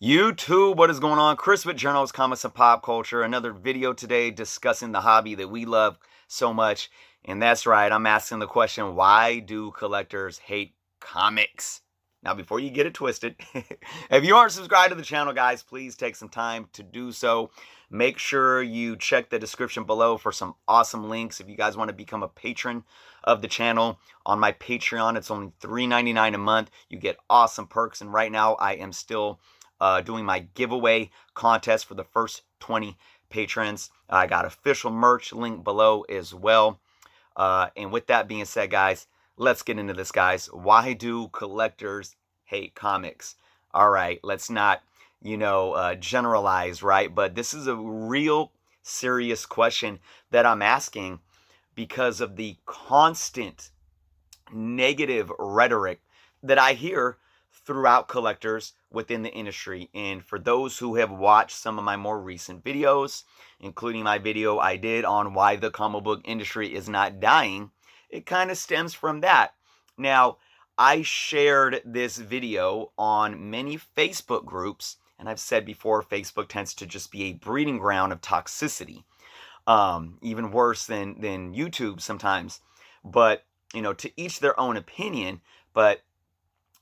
YouTube, what is going on? Chris with Journals, Comics, and Pop Culture. Another video today discussing the hobby that we love so much. And that's right, I'm asking the question, why do collectors hate comics? Now, before you get it twisted, if you aren't subscribed to the channel, guys, please take some time to do so. Make sure you check the description below for some awesome links. If you guys want to become a patron of the channel on my Patreon, it's only $3.99 a month. You get awesome perks. And right now, I am still doing my giveaway contest for the first 20 patrons. I got official merch link below as well. And with that being said, guys, let's get into this, guys. Why do collectors hate comics? All right, let's not, generalize, right? But this is a real serious question that I'm asking because of the constant negative rhetoric that I hear throughout collectors within the industry. And for those who have watched some of my more recent videos, including my video I did on why the comic book industry is not dying, it kind of stems from that. Now, I shared this video on many Facebook groups, and I've said before, Facebook tends to just be a breeding ground of toxicity, even worse than YouTube sometimes. But, to each their own opinion, but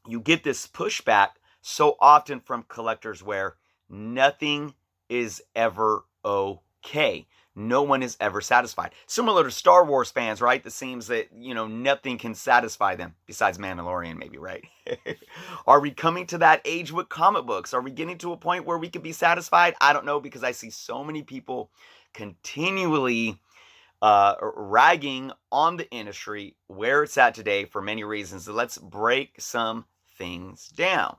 you get this pushback so often from collectors where nothing is ever okay. No one is ever satisfied. Similar to Star Wars fans, right? It seems that, nothing can satisfy them besides Mandalorian, maybe, right? Are we coming to that age with comic books? Are we getting to a point where we can be satisfied? I don't know, because I see so many people continually ragging on the industry where it's at today for many reasons. So let's break some things down.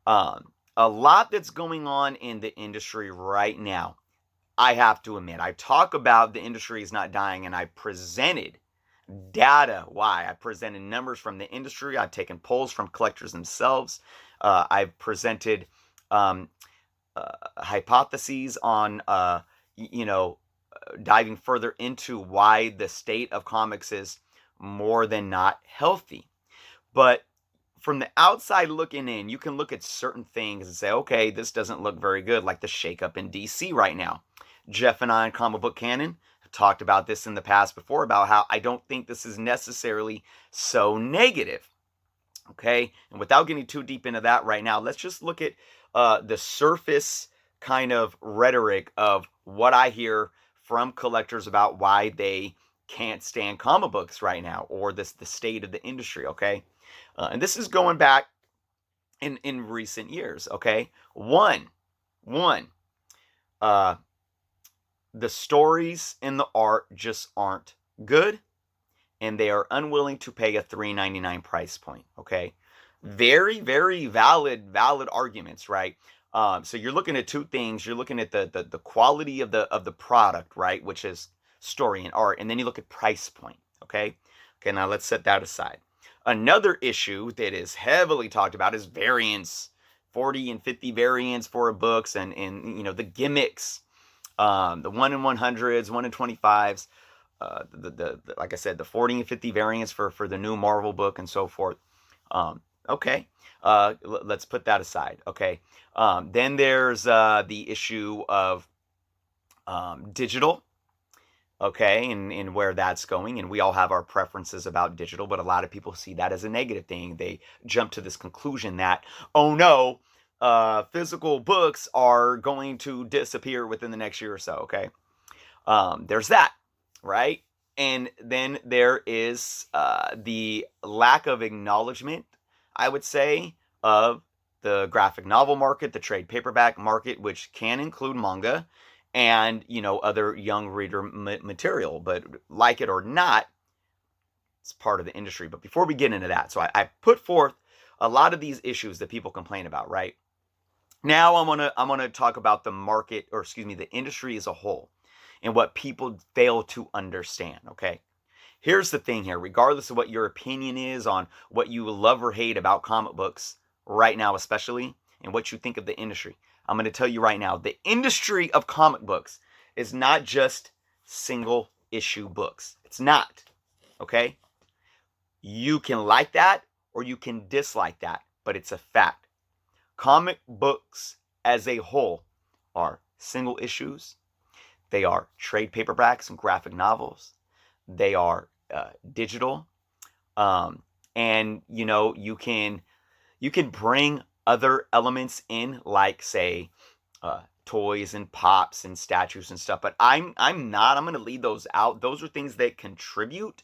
A lot that's going on in the industry right now. I have to admit, I talk about the industry is not dying, and I presented data. Why? I presented numbers from the industry. I've taken polls from collectors themselves. I've presented hypotheses on, diving further into why the state of comics is more than not healthy. But from the outside looking in, you can look at certain things and say, okay, this doesn't look very good, like the shakeup in DC right now. Jeff and I in Comic Book Canon have talked about this in the past before, about how I don't think this is necessarily so negative. Okay, and without getting too deep into that right now, let's just look at the surface kind of rhetoric of what I hear from collectors about why they can't stand comic books right now, or the state of the industry, okay? And this is going back in recent years, okay? One, the stories and the art just aren't good, and they are unwilling to pay a $3.99 price point, okay? Very, very valid arguments, right? So you're looking at two things. You're looking at the quality of the product, right, which is story and art, and then you look at price point, okay? Okay, now let's set that aside. Another issue that is heavily talked about is variants, 40 and 50 variants for books, and the gimmicks, the 1 in 100s, 1 in 25s, like I said, the 40 and 50 variants for the new Marvel book and so forth. Okay, let's put that aside. Okay, then there's the issue of digital. Okay, and where that's going, and we all have our preferences about digital, but a lot of people see that as a negative thing. They jump to this conclusion that, oh no, physical books are going to disappear within the next year or so. Okay, there's that, right? And then there is the lack of acknowledgement, I would say, of the graphic novel market, the trade paperback market, which can include manga and, other young reader material. But like it or not, it's part of the industry. But before we get into that, so I put forth a lot of these issues that people complain about, right? Now I'm gonna talk about the market, or excuse me, the industry as a whole, and what people fail to understand, okay? Here's the thing here, regardless of what your opinion is on what you love or hate about comic books right now especially, and what you think of the industry, I'm going to tell you right now, the industry of comic books is not just single issue books. It's not, okay? You can like that or you can dislike that, but it's a fact. Comic books as a whole are single issues, they are trade paperbacks and graphic novels, they are digital, and you can bring other elements in, like say toys and pops and statues and stuff. But I'm going to leave those out. Those are things that contribute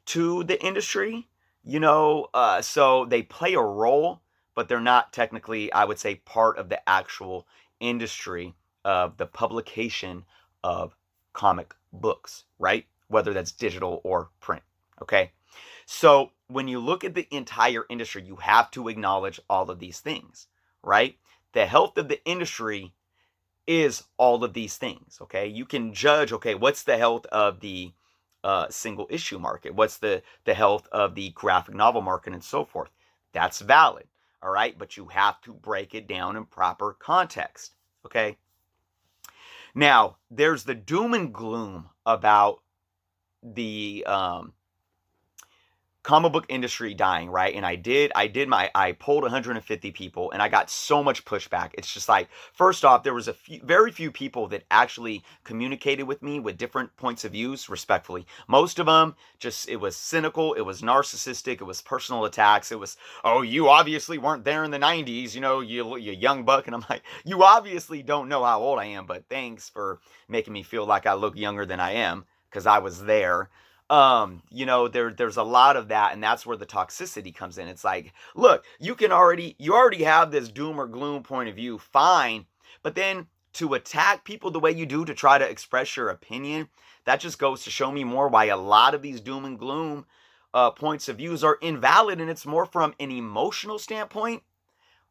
to the industry, so they play a role, but they're not technically, I would say, part of the actual industry of the publication of comic books, right? Whether that's digital or print, okay? So when you look at the entire industry, you have to acknowledge all of these things, right? The health of the industry is all of these things, okay? You can judge, okay, what's the health of the single issue market? What's the health of the graphic novel market and so forth? That's valid, all right? But you have to break it down in proper context, okay? Now, there's the doom and gloom about the comic book industry dying, right? And I polled 150 people and I got so much pushback. It's just like, first off, there was very few people that actually communicated with me with different points of views respectfully. Most of them it was cynical, it was narcissistic, it was personal attacks. It was, oh, you obviously weren't there in the 90s, you young buck. And I'm like, you obviously don't know how old I am, but thanks for making me feel like I look younger than I am, because I was there. There's a lot of that, and that's where the toxicity comes in. It's like, look, you already have this doom or gloom point of view, fine, but then to attack people the way you do to try to express your opinion, that just goes to show me more why a lot of these doom and gloom points of views are invalid, and it's more from an emotional standpoint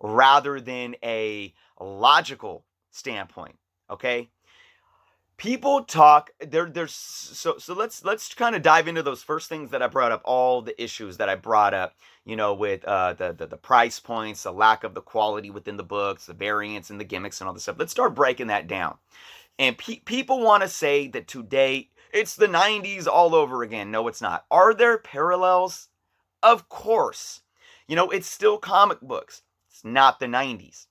rather than a logical standpoint, okay? People talk so let's kind of dive into those first things that I brought up, all the issues that I brought up, with the price points, the lack of the quality within the books, the variants and the gimmicks and all this stuff. Let's start breaking that down. And people want to say that today it's the 90s all over again. No, it's not. Are there parallels? Of course. It's still comic books. It's not the 90s.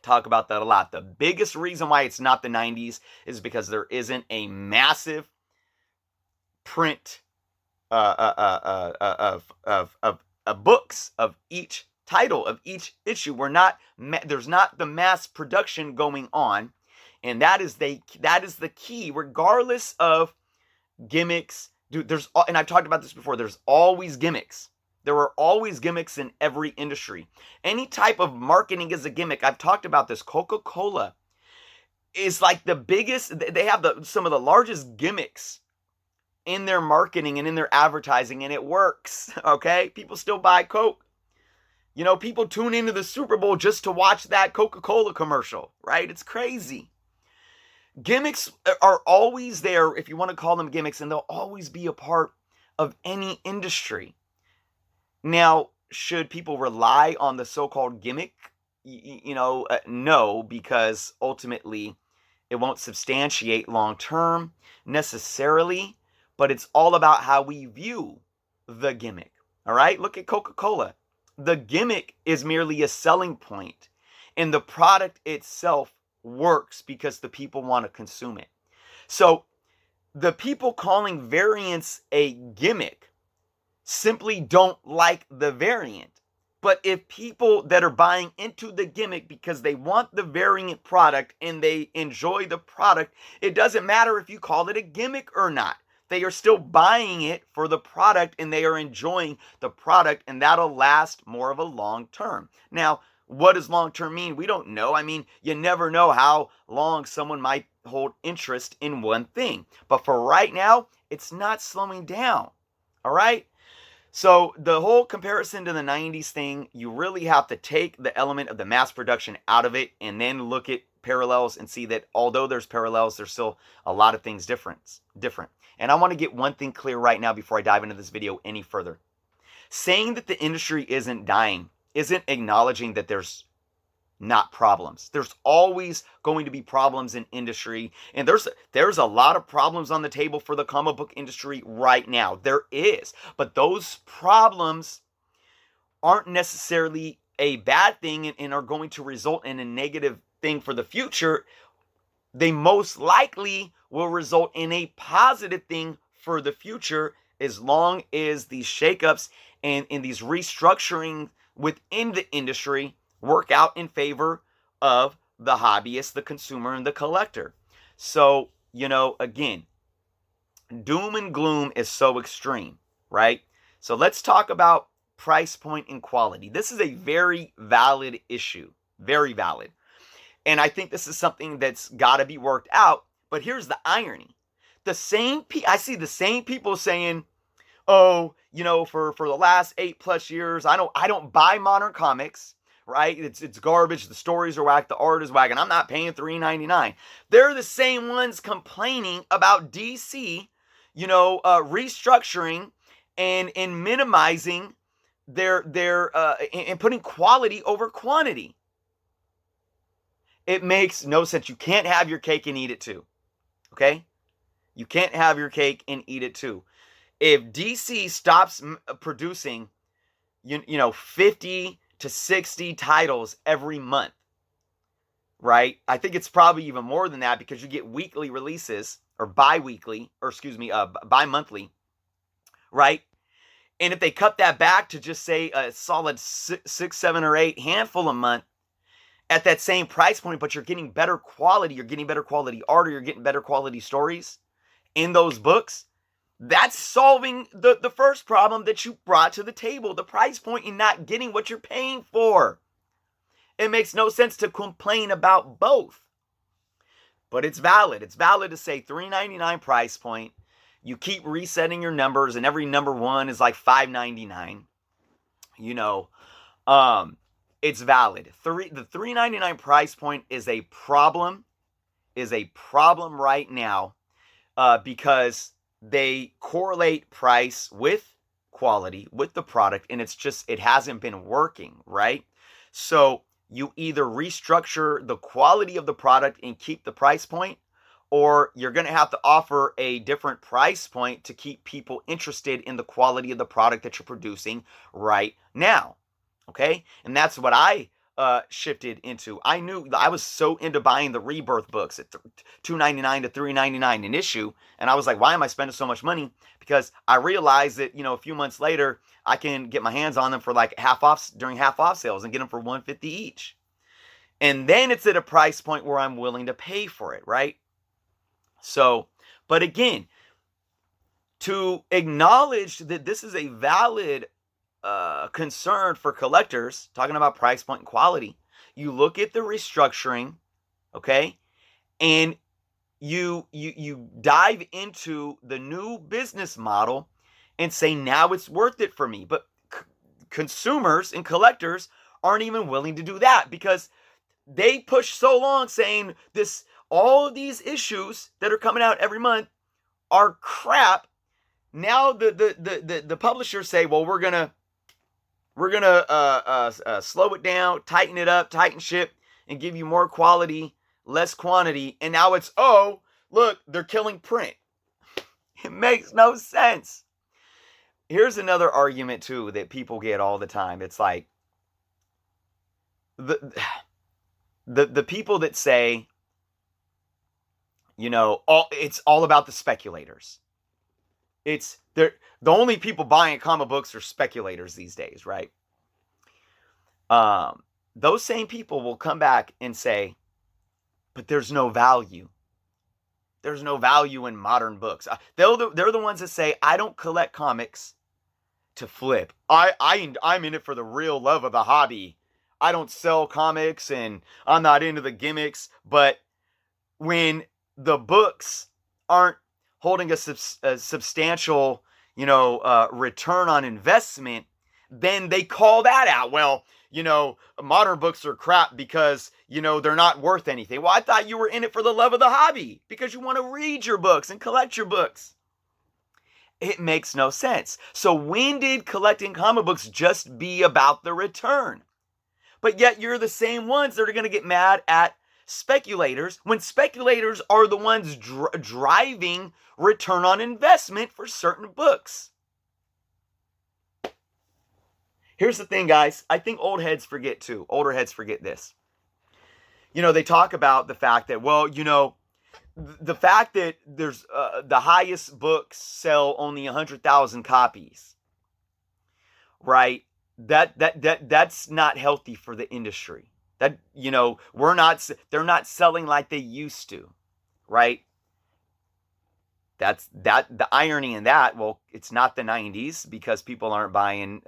Talk about that a lot. The biggest reason why it's not the 90s is because there isn't a massive print of books of each title of each issue. There's not the mass production going on, and that is the key. Regardless of gimmicks, dude, and I've talked about this before. There's always gimmicks. There are always gimmicks in every industry. Any type of marketing is a gimmick. I've talked about this. Coca-Cola is like the biggest. They have some of the largest gimmicks in their marketing and in their advertising, and it works, okay? People still buy Coke. People tune into the Super Bowl just to watch that Coca-Cola commercial, right? It's crazy. Gimmicks are always there, if you want to call them gimmicks, and they'll always be a part of any industry. Now, should people rely on the so-called gimmick? No, because ultimately it won't substantiate long-term necessarily, but it's all about how we view the gimmick, all right? Look at Coca-Cola. The gimmick is merely a selling point, and the product itself works because the people want to consume it. So the people calling variants a gimmick simply don't like the variant. But if people that are buying into the gimmick because they want the variant product and they enjoy the product, it doesn't matter if you call it a gimmick or not. They are still buying it for the product and they are enjoying the product, and that'll last more of a long term. Now, what does long term mean? We don't know. I mean, you never know how long someone might hold interest in one thing. But for right now, it's not slowing down. All right? So the whole comparison to the 90s thing, you really have to take the element of the mass production out of it and then look at parallels and see that although there's parallels, there's still a lot of things different. And I want to get one thing clear right now before I dive into this video any further. Saying that the industry isn't dying isn't acknowledging that there's not problems. There's always going to be problems in industry, and there's a lot of problems on the table for the comic book industry right now. There is, but those problems aren't necessarily a bad thing and are going to result in a negative thing for the future, they most likely will result in a positive thing for the future, as long as these shakeups and these restructuring within the industry work out in favor of the hobbyist, the consumer, and the collector. So, again, doom and gloom is so extreme, right? So let's talk about price point and quality. This is a very valid issue, very valid. And I think this is something that's got to be worked out. But here's the irony. I see the same people saying, oh, for the last 8+ years, I don't buy modern comics, right? It's garbage. The stories are whack. The art is whack. And I'm not paying $3.99. They're the same ones complaining about DC, restructuring and minimizing their and putting quality over quantity. It makes no sense. You can't have your cake and eat it too. Okay? You can't have your cake and eat it too. If DC stops producing, 50 to 60 titles every month, right? I think it's probably even more than that, because you get weekly releases, or bi-monthly, right? And if they cut that back to just say a solid 6, 7, or 8 handful a month at that same price point, but you're getting better quality, you're getting better quality art, or you're getting better quality stories in those books, that's solving the first problem that you brought to the table, the price point and not getting what you're paying for. It makes no sense to complain about both. But it's valid. It's valid to say $3.99 price point. You keep resetting your numbers, and every number one is like $5.99. It's valid. The $3.99 price point is a problem. Right now, because they correlate price with quality, with the product, and it hasn't been working, right? So you either restructure the quality of the product and keep the price point, or you're going to have to offer a different price point to keep people interested in the quality of the product that you're producing right now. Okay? And that's what I shifted into. I knew I was so into buying the Rebirth books at $2.99 to $3.99 an issue, and I was like, why am I spending so much money? Because I realized that, a few months later, I can get my hands on them for like half off during half off sales and get them for $1.50 each. And then it's at a price point where I'm willing to pay for it, right? So, but again, to acknowledge that this is a valid concern for collectors, talking about price point and quality, you look at the restructuring, okay, and you dive into the new business model and say, now it's worth it for me. But consumers and collectors aren't even willing to do that, because they push so long saying all of these issues that are coming out every month are crap. Now the publishers say, well, we're gonna slow it down, tighten it up, tighten ship, and give you more quality, less quantity. And now it's, oh, look, they're killing print. It makes no sense. Here's another argument too that people get all the time. It's like the people that say, it's all about the speculators. The only people buying comic books are speculators these days, right? Those same people will come back and say, but there's no value. There's no value in modern books. They're the ones that say, I don't collect comics to flip. I'm in it for the real love of the hobby. I don't sell comics and I'm not into the gimmicks. But when the books aren't holding a substantial, return on investment, then they call that out. Well, modern books are crap because, they're not worth anything. Well, I thought you were in it for the love of the hobby, because you want to read your books and collect your books. It makes no sense. So when did collecting comic books just be about the return? But yet you're the same ones that are going to get mad at speculators, when speculators are the ones driving return on investment for certain books. Here's the thing, guys. I think old heads forget too. Older heads forget this. They talk about the fact that, well, the fact that there's the highest books sell only 100,000 copies, right? That's not healthy for the industry. That they're not selling like they used to, right? That's the irony in that. Well, it's not the 90s because people aren't buying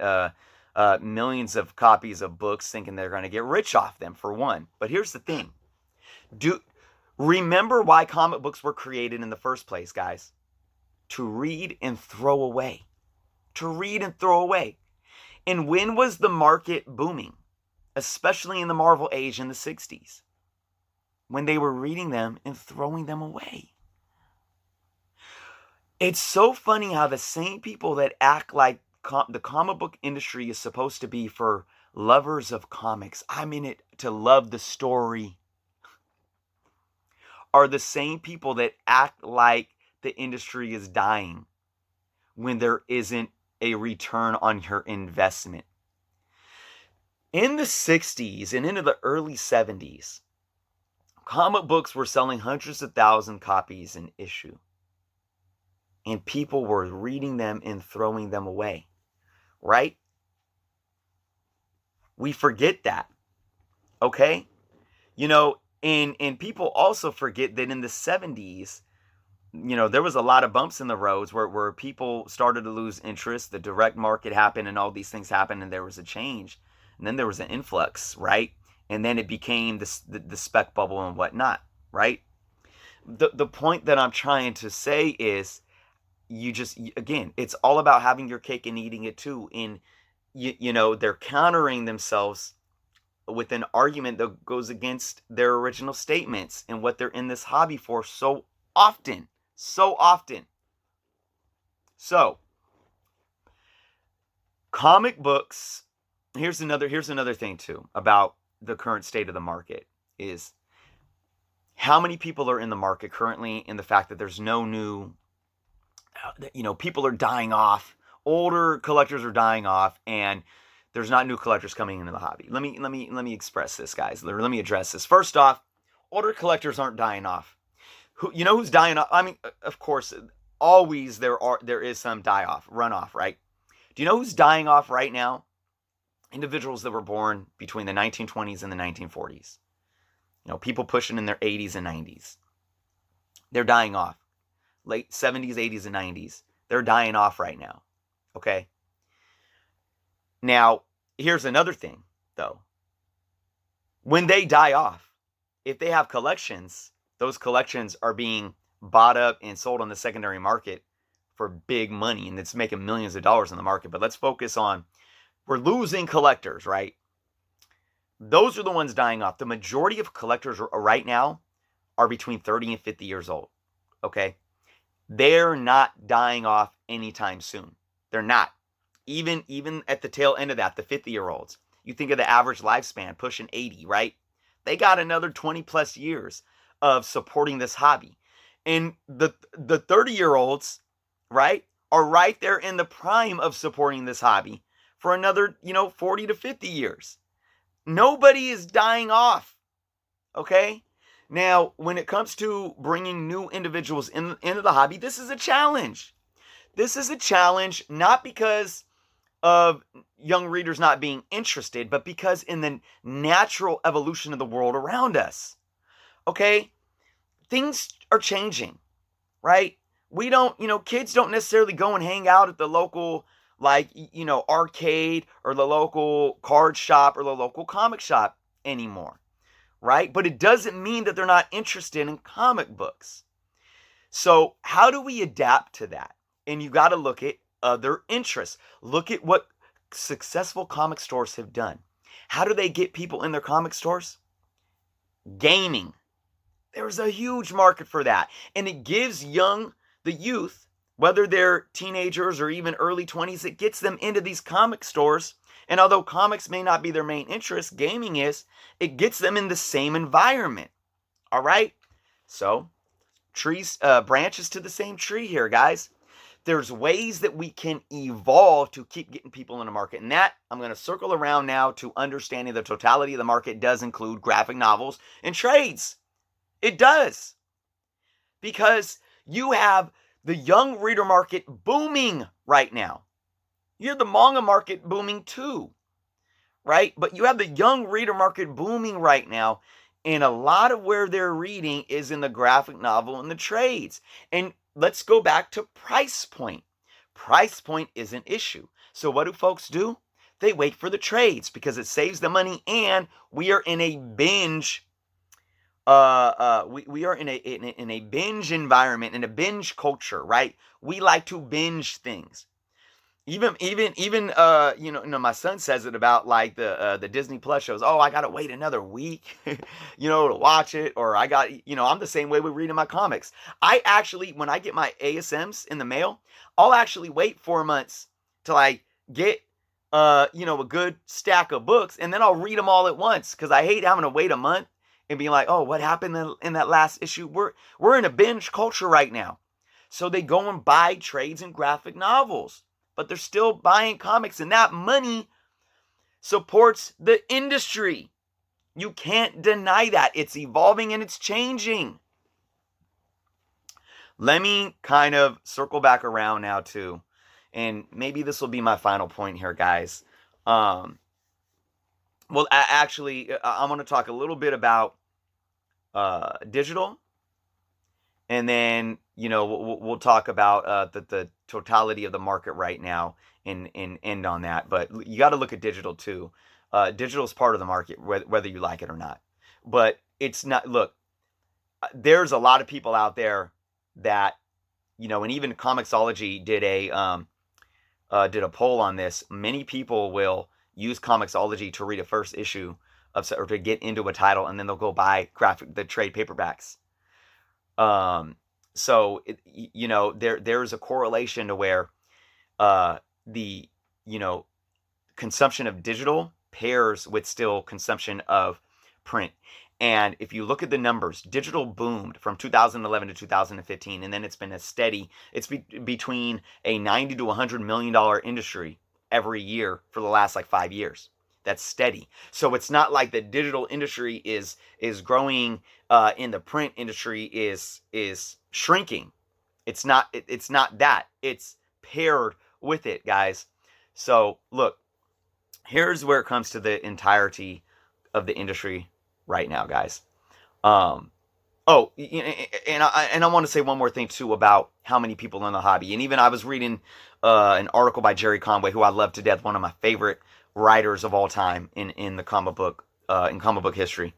millions of copies of books thinking they're going to get rich off them, for one. But here's the thing. Remember why comic books were created in the first place, guys? To read and throw away. To read and throw away. And when was the market booming? Especially in the Marvel age in the 60s. When they were reading them and throwing them away. It's so funny how the same people that act like the comic book industry is supposed to be for lovers of comics, I'm in it to love the story, are the same people that act like the industry is dying when there isn't a return on your investment. In the 60s and into the early 70s, comic books were selling hundreds of thousand copies an issue. And people were reading them and throwing them away. Right? We forget that. Okay? And people also forget that in the 70s, there was a lot of bumps in the roads where people started to lose interest. The direct market happened and all these things happened and there was a change. And then there was an influx, right? And then it became the spec bubble and whatnot, right? The point that I'm trying to say is, again, it's all about having your cake and eating it too. And, they're countering themselves with an argument that goes against their original statements and what they're in this hobby for so often. So often. So, comic books, here's another thing too about the current state of the market is how many people are in the market currently, and the fact that there's no new, people are dying off. Older collectors are dying off, and there's not new collectors coming into the hobby. Let me express this, guys. Let me address this. First off, older collectors aren't dying off. Who's dying off? I mean, of course, always there is some runoff, right? Do you know who's dying off right now? Individuals that were born between the 1920s and the 1940s. People pushing in their 80s and 90s. They're dying off. Late 70s, 80s, and 90s. They're dying off right now. Okay? Now, here's another thing, though. When they die off, if they have collections, those collections are being bought up and sold on the secondary market for big money, and it's making millions of dollars in the market. But let's focus on, we're losing collectors, right? Those are the ones dying off. The majority of collectors right now are between 30 and 50 years old, okay? They're not dying off anytime soon. They're not. Even at the tail end of that, the 50-year-olds. You think of the average lifespan pushing 80, right? They got another 20 plus years of supporting this hobby. And the 30-year-olds, right, are right there in the prime of supporting this hobby for another, 40 to 50 years. Nobody is dying off, okay? Now, when it comes to bringing new individuals into the hobby, this is a challenge. This is a challenge not because of young readers not being interested, but because in the natural evolution of the world around us, okay? Things are changing, right? We don't, kids don't necessarily go and hang out at the local, arcade or the local card shop or the local comic shop anymore, right? But it doesn't mean that they're not interested in comic books. So how do we adapt to that? And you got to look at other interests. Look at what successful comic stores have done. How do they get people in their comic stores? Gaming. There's a huge market for that. And it gives the youth, whether they're teenagers or even early 20s, it gets them into these comic stores. And although comics may not be their main interest, gaming is, it gets them in the same environment. All right? So, branches to the same tree here, guys. there's ways that we can evolve to keep getting people in the market. And that, I'm going to circle around now to understanding the totality of the market does include graphic novels and trades. It does. Because you have the young reader market booming right now. You have the manga market booming too, right? But you have the young reader market booming right now. And a lot of where they're reading is in the graphic novel and the trades. And let's go back to price point. Price point is an issue. So what do folks do? They wait for the trades because it saves them money, and we are in a binge. We are in a binge environment, in a binge culture, right? We like to binge things. Even you know, my son says it about like the Disney Plus shows. Oh, I gotta wait another week, you know, to watch it. Or I'm the same way with reading my comics. I actually, when I get my ASMs in the mail, I'll actually wait 4 months till I get a good stack of books, and then I'll read them all at once because I hate having to wait a month and being like, oh, what happened in that last issue? We're in a binge culture right now, so they go and buy trades and graphic novels. But they're still buying comics, and that money supports the industry. You can't deny that. It's evolving and it's changing. Let me kind of circle back around now too, and maybe this will be my final point here, guys. Well, actually, I want to talk a little bit about digital, and then we'll talk about the totality of the market right now and end on that. But you got to look at digital too. Digital is part of the market, whether you like it or not. But it's not. Look, there's a lot of people out there that and even Comixology did a poll on this. Many people will use Comixology to read a first issue or to get into a title, and then they'll go buy the trade paperbacks. So there's a correlation to where the consumption of digital pairs with still consumption of print. And if you look at the numbers, digital boomed from 2011 to 2015, and then it's been it's between a $90 to $100 million industry every year for the last 5 years. That's steady. So it's not like the digital industry is growing and the print industry is shrinking. It's not that. It's paired with it, guys. So look, here's where it comes to the entirety of the industry right now, guys. And I want to say one more thing too about how many people are in the hobby. And even I was reading an article by Jerry Conway, who I love to death, one of my favorite writers of all time in the comic book history.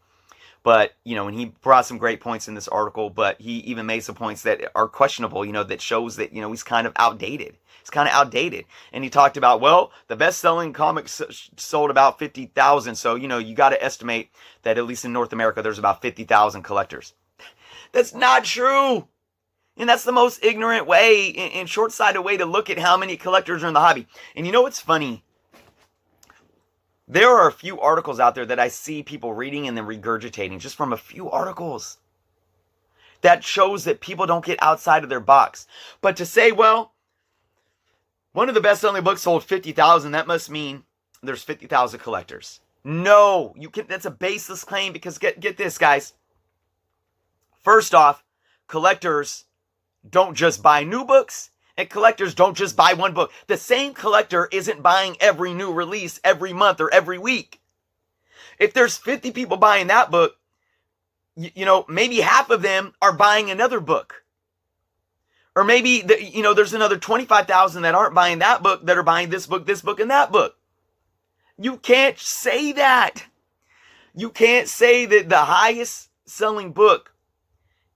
But and he brought some great points in this article, but he even made some points that are questionable, that shows that he's kind of outdated. It's kind of outdated. And he talked about, well, the best-selling comics sold about 50,000, so you got to estimate that at least in North America there's about 50,000 collectors. That's not true. And that's the most ignorant way and short-sighted way to look at how many collectors are in the hobby. And you know what's funny? There are a few articles out there that I see people reading and then regurgitating just from a few articles. That shows that people don't get outside of their box. But to say, well, one of the best-selling books sold 50,000, that must mean there's 50,000 collectors. No, that's a baseless claim, because get this, guys. First off, collectors don't just buy new books. And collectors don't just buy one book. The same collector isn't buying every new release every month or every week. If there's 50 people buying that book, maybe half of them are buying another book. Or maybe, there's another 25,000 that aren't buying that book that are buying this book, and that book. You can't say that. You can't say that the highest selling book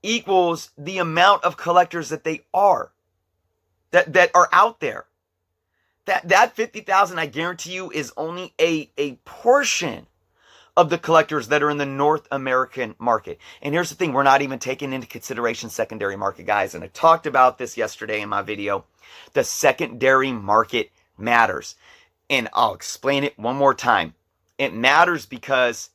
equals the amount of collectors that they are. That are out there. That 50,000, I guarantee you, is only a portion of the collectors that are in the North American market. And here's the thing, we're not even taking into consideration secondary market, guys. And I talked about this yesterday in my video. The secondary market matters. And I'll explain it one more time. It matters because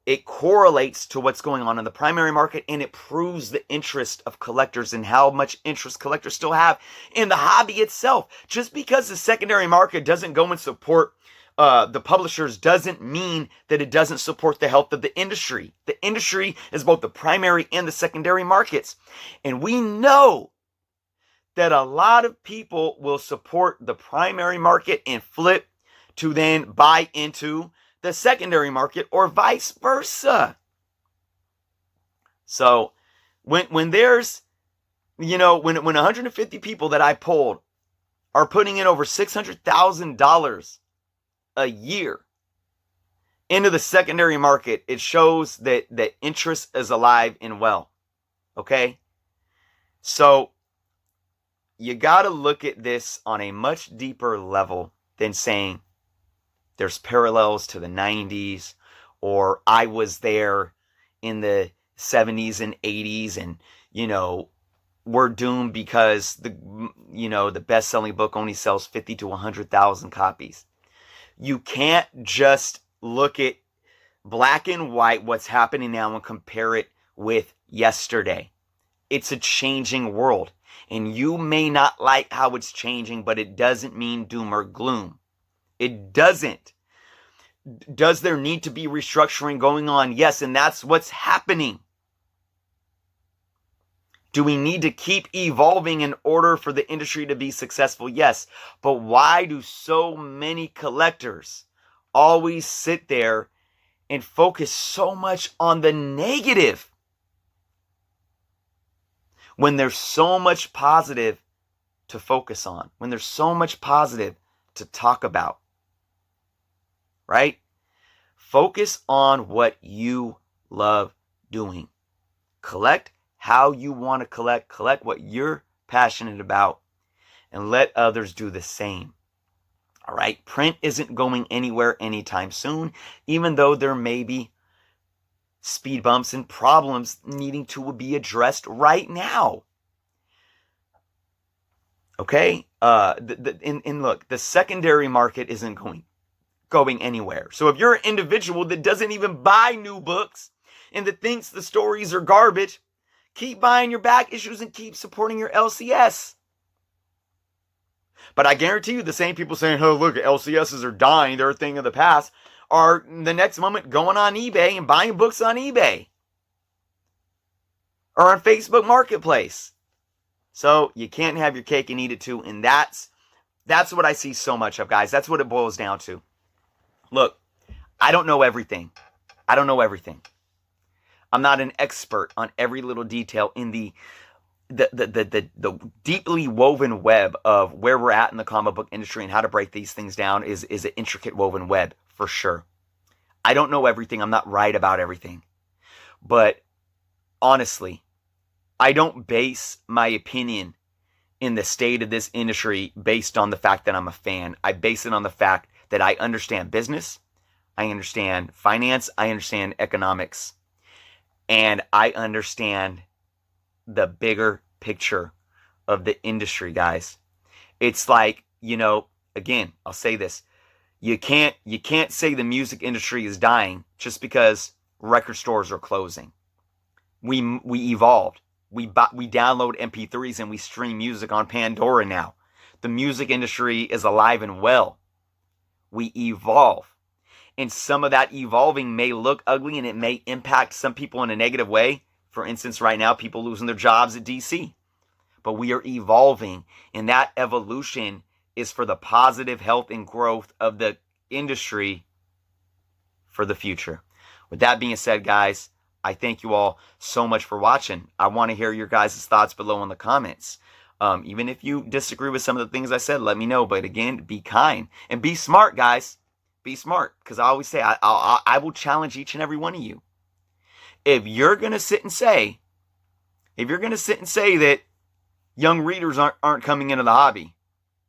it correlates to what's going on in the primary market, and it proves the interest of collectors and how much interest collectors still have in the hobby itself. Just because the secondary market doesn't go and support the publishers doesn't mean that it doesn't support the health of the industry. The industry is both the primary and the secondary markets. And we know that a lot of people will support the primary market and flip to then buy into the secondary market, or vice versa. So when there's, when 150 people that I polled are putting in over $600,000 a year into the secondary market, it shows that interest is alive and well. Okay? So you got to look at this on a much deeper level than saying there's parallels to the 90s, or I was there in the 70s and 80s, and, we're doomed because the best-selling book only sells 50 to 100,000 copies. You can't just look at black and white, what's happening now, and compare it with yesterday. It's a changing world, and you may not like how it's changing, but it doesn't mean doom or gloom. It doesn't. Does there need to be restructuring going on? Yes, and that's what's happening. Do we need to keep evolving in order for the industry to be successful? Yes. But why do so many collectors always sit there and focus so much on the negative when there's so much positive to focus on, when there's so much positive to talk about? Right? Focus on what you love doing. Collect how you want to collect what you're passionate about, and let others do the same. All right? Print isn't going anywhere anytime soon, even though there may be speed bumps and problems needing to be addressed right now. Okay? And look, the secondary market isn't going anywhere. So if you're an individual that doesn't even buy new books and that thinks the stories are garbage, keep buying your back issues and keep supporting your LCS. But I guarantee you, the same people saying, oh, look, LCSs are dying, they're a thing of the past, are the next moment going on eBay and buying books on eBay or on Facebook Marketplace. So you can't have your cake and eat it too. And that's what I see so much of, guys. That's what it boils down to. Look, I don't know everything. I'm not an expert on every little detail in the deeply woven web of where we're at in the comic book industry, and how to break these things down is an intricate woven web, for sure. I don't know everything. I'm not right about everything. But honestly, I don't base my opinion in the state of this industry based on the fact that I'm a fan. I base it on the fact that I understand business, I understand finance, I understand economics, and I understand the bigger picture of the industry, guys. It's like, again, I'll say this. You can't say the music industry is dying just because record stores are closing. We evolved. We download MP3s and we stream music on Pandora now. The music industry is alive and well. We evolve. And some of that evolving may look ugly and it may impact some people in a negative way. For instance, right now, people losing their jobs at DC. But we are evolving, and that evolution is for the positive health and growth of the industry for the future. With that being said, guys, I thank you all so much for watching. I want to hear your guys' thoughts below in the comments. Even if you disagree with some of the things I said, let me know. But again, be kind and be smart, guys. Be smart, because I always say I will challenge each and every one of you. If you're gonna sit and say that young readers aren't coming into the hobby,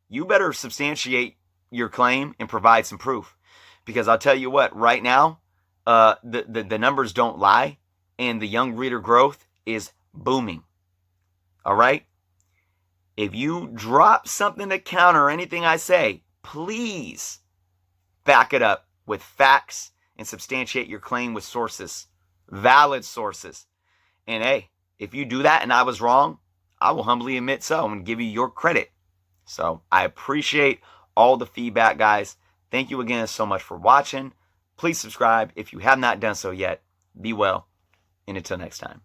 you better substantiate your claim and provide some proof. Because I'll tell you what, right now, the numbers don't lie, and the young reader growth is booming. All right? If you drop something to counter anything I say, please back it up with facts and substantiate your claim with sources, valid sources. And hey, if you do that and I was wrong, I will humbly admit so and give you your credit. So I appreciate all the feedback, guys. Thank you again so much for watching. Please subscribe if you have not done so yet. Be well, and until next time.